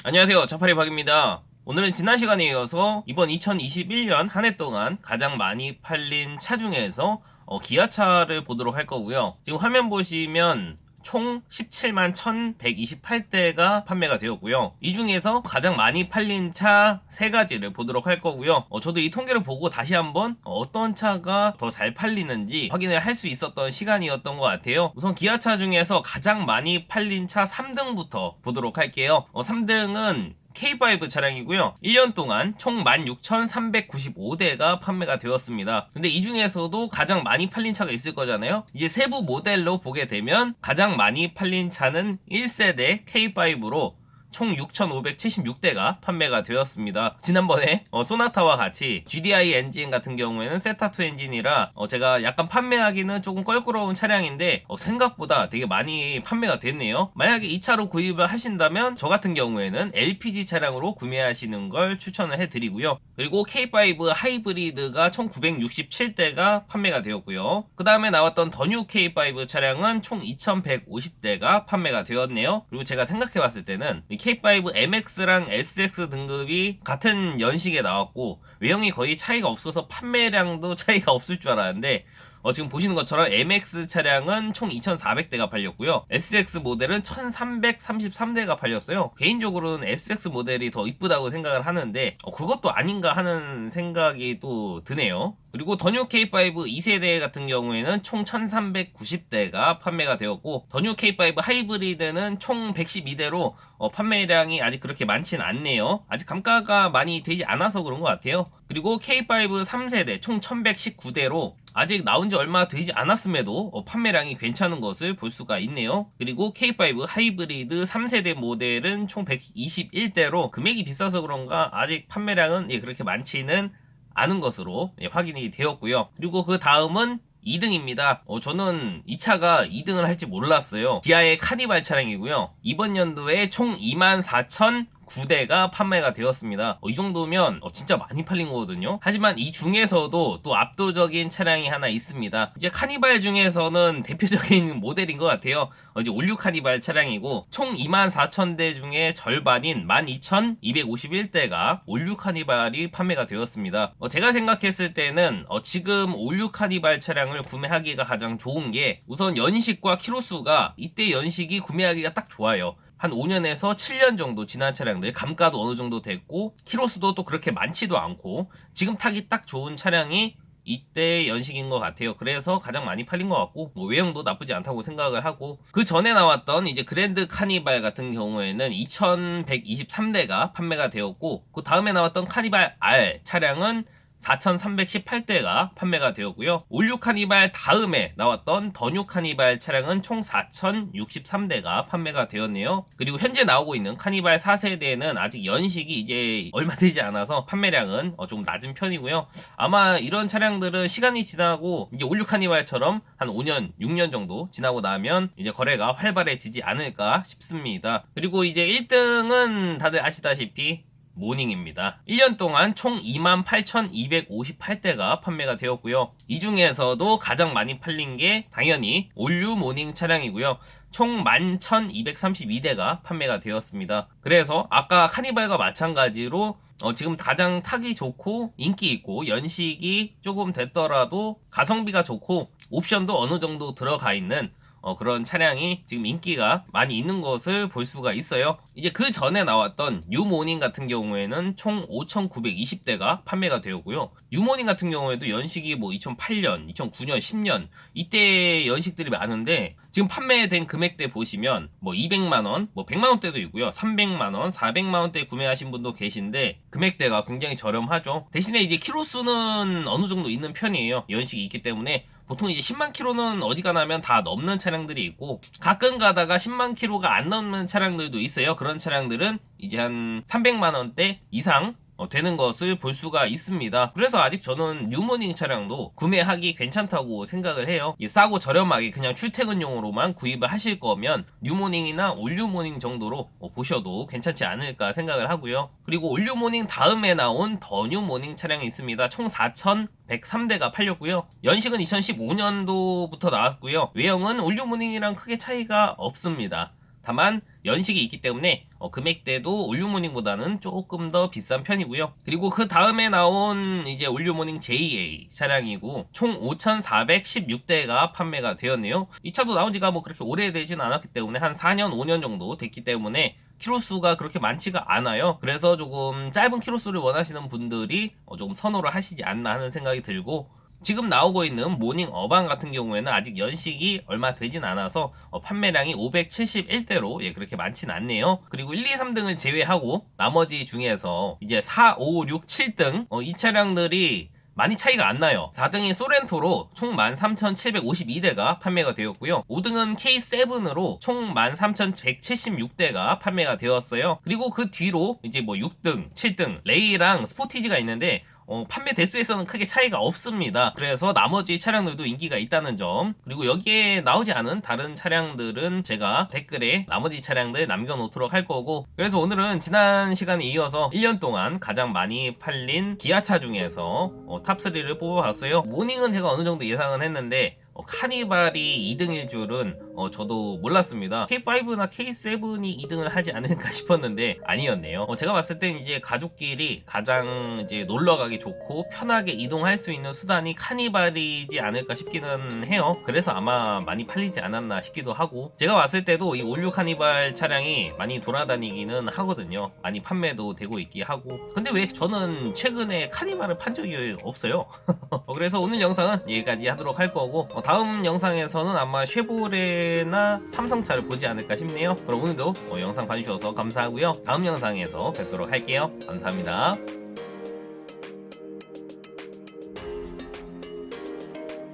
안녕하세요. 자파리 박입니다. 오늘은 지난 시간에 이어서 이번 2021년 한 해 동안 가장 많이 팔린 차 중에서 기아차를 보도록 할 거고요. 지금 화면 보시면 총 17만 1128대가 판매가 되었고요. 이 중에서 가장 많이 팔린 차 3가지를 보도록 할 거고요. 저도 이 통계를 보고 다시 한번 어떤 차가 더 잘 팔리는지 확인을 할 수 있었던 시간이었던 것 같아요. 우선 기아차 중에서 가장 많이 팔린 차 3등부터 보도록 할게요. 3등은 K5 차량이고요. 1년 동안 총 16,395대가 판매가 되었습니다. 근데 이 중에서도 가장 많이 팔린 차가 있을 거잖아요. 이제 세부 모델로 보게 되면 가장 많이 팔린 차는 1세대 K5로 총 6,576대가 판매가 되었습니다. 지난번에 소나타와 같이 GDI 엔진 같은 경우에는 세타2 엔진이라 제가 약간 판매하기는 조금 껄끄러운 차량인데 생각보다 되게 많이 판매가 됐네요. 만약에 이 차로 구입을 하신다면 저 같은 경우에는 LPG 차량으로 구매하시는 걸 추천을 해드리고요. 그리고 K5 하이브리드가 총 967대가 판매가 되었고요. 그 다음에 나왔던 더 뉴 K5 차량은 총 2150대가 판매가 되었네요. 그리고 제가 생각해봤을 때는 K5 MX랑 SX 등급이 같은 연식에 나왔고 외형이 거의 차이가 없어서 판매량도 차이가 없을 줄 알았는데 지금 보시는 것처럼 MX 차량은 총 2,400대가 팔렸고요. SX 모델은 1,333대가 팔렸어요. 개인적으로는 SX 모델이 더 이쁘다고 생각을 하는데 그것도 아닌가 하는 생각이 또 드네요. 그리고 더 뉴 K5 2세대 같은 경우에는 총 1390대가 판매가 되었고 더 뉴 K5 하이브리드는 총 112대로 판매량이 아직 그렇게 많진 않네요. 아직 감가가 많이 되지 않아서 그런 것 같아요. 그리고 K5 3세대 총 1119대로 아직 나온 지 얼마 되지 않았음에도 판매량이 괜찮은 것을 볼 수가 있네요. 그리고 K5 하이브리드 3세대 모델은 총 121대로 금액이 비싸서 그런가 아직 판매량은 그렇게 많지는 않은 것으로 확인이 되었고요. 그리고 그 다음은 2등입니다. 저는 이 차가 2등을 할지 몰랐어요. 기아의 카니발 차량이고요. 이번 연도에 총 24,009대가 판매가 되었습니다. 이 정도면 진짜 많이 팔린 거거든요. 하지만 이 중에서도 또 압도적인 차량이 하나 있습니다. 이제 카니발 중에서는 대표적인 모델인 것 같아요. 이제 올류 카니발 차량이고 총 24,000대 중에 절반인 12,251대가 올류 카니발이 판매가 되었습니다. 제가 생각했을 때는 지금 올류 카니발 차량을 구매하기가 가장 좋은 게 우선 연식과 키로수가 이때 연식이 구매하기가 딱 좋아요. 한 5년에서 7년 정도 지난 차량들 감가도 어느 정도 됐고 키로수도 또 그렇게 많지도 않고 지금 타기 딱 좋은 차량이 이때 연식인 것 같아요. 그래서 가장 많이 팔린 것 같고 외형도 나쁘지 않다고 생각을 하고 그 전에 나왔던 이제 그랜드 카니발 같은 경우에는 2123대가 판매가 되었고 그 다음에 나왔던 카니발 R 차량은 4,318대가 판매가 되었고요. 올류 카니발 다음에 나왔던 더 뉴 카니발 차량은 총 4,063대가 판매가 되었네요. 그리고 현재 나오고 있는 카니발 4세대는 아직 연식이 이제 얼마 되지 않아서 판매량은 좀 낮은 편이고요. 아마 이런 차량들은 시간이 지나고 이제 올류 카니발처럼 한 5년, 6년 정도 지나고 나면 이제 거래가 활발해지지 않을까 싶습니다. 그리고 이제 1등은 다들 아시다시피 모닝입니다. 1년 동안 총 28,258대가 판매가 되었고요. 이 중에서도 가장 많이 팔린 게 당연히 올류 모닝 차량이고요. 총 11,232대가 판매가 되었습니다. 그래서 아까 카니발과 마찬가지로 지금 가장 타기 좋고 인기 있고 연식이 조금 됐더라도 가성비가 좋고 옵션도 어느 정도 들어가 있는 그런 차량이 지금 인기가 많이 있는 것을 볼 수가 있어요. 이제 그 전에 나왔던 뉴모닝 같은 경우에는 총 5,920대가 판매가 되었고요. 뉴모닝 같은 경우에도 연식이 뭐 2008년, 2009년, 10년 이때 연식들이 많은데 지금 판매된 금액대 보시면 뭐 200만원, 뭐 100만원대도 있고요. 300만원, 400만원대 구매하신 분도 계신데 금액대가 굉장히 저렴하죠. 대신에 이제 키로수는 어느 정도 있는 편이에요. 연식이 있기 때문에 보통 이제 10만 킬로는 어지간하면 다 넘는 차량들이 있고 가끔 가다가 10만 킬로가 안 넘는 차량들도 있어요. 그런 차량들은 이제 한 300만 원대 이상 되는 것을 볼 수가 있습니다. 그래서 아직 저는 뉴모닝 차량도 구매하기 괜찮다고 생각을 해요. 싸고 저렴하게 그냥 출퇴근용으로만 구입을 하실 거면 뉴모닝이나 올뉴모닝 정도로 보셔도 괜찮지 않을까 생각을 하고요. 그리고 올뉴모닝 다음에 나온 더 뉴모닝 차량이 있습니다. 총 4,103대가 팔렸고요. 연식은 2015년도부터 나왔고요. 외형은 올뉴모닝이랑 크게 차이가 없습니다. 다만 연식이 있기 때문에 금액대도 올류모닝보다는 조금 더 비싼 편이고요. 그리고 그 다음에 나온 이제 올류모닝 JA 차량이고 총 5,416대가 판매가 되었네요. 이 차도 나온 지가 뭐 그렇게 오래되진 않았기 때문에 한 4년, 5년 정도 됐기 때문에 키로수가 그렇게 많지가 않아요. 그래서 조금 짧은 키로수를 원하시는 분들이 조금 선호를 하시지 않나 하는 생각이 들고, 지금 나오고 있는 모닝 어반 같은 경우에는 아직 연식이 얼마 되진 않아서 판매량이 571대로 그렇게 많진 않네요. 그리고 1, 2, 3등을 제외하고 나머지 중에서 이제 4, 5, 6, 7등 이 차량들이 많이 차이가 안 나요. 4등이 소렌토로 총 13,752대가 판매가 되었고요. 5등은 K7으로 총 13,176대가 판매가 되었어요. 그리고 그 뒤로 이제 뭐 6등, 7등, 레이랑 스포티지가 있는데 판매 대수에서는 크게 차이가 없습니다. 그래서 나머지 차량들도 인기가 있다는 점, 그리고 여기에 나오지 않은 다른 차량들은 제가 댓글에 나머지 차량들 남겨놓도록 할 거고, 그래서 오늘은 지난 시간에 이어서 1년 동안 가장 많이 팔린 기아차 중에서 탑3를 뽑아봤어요. 모닝은 제가 어느 정도 예상은 했는데 카니발이 2등일 줄은 저도 몰랐습니다. K5나 K7이 2등을 하지 않을까 싶었는데 아니었네요. 제가 봤을 땐 이제 가족끼리 가장 이제 놀러가기 좋고 편하게 이동할 수 있는 수단이 카니발이지 않을까 싶기는 해요. 그래서 아마 많이 팔리지 않았나 싶기도 하고, 제가 봤을 때도 이 올류 카니발 차량이 많이 돌아다니기는 하거든요. 많이 판매도 되고 있기 하고. 근데 왜 저는 최근에 카니발을 판 적이 없어요? 그래서 오늘 영상은 여기까지 하도록 할 거고, 다음 영상에서는 아마 쉐보레나 삼성차를 보지 않을까 싶네요. 그럼 오늘도 영상 봐주셔서 감사하고요. 다음 영상에서 뵙도록 할게요. 감사합니다.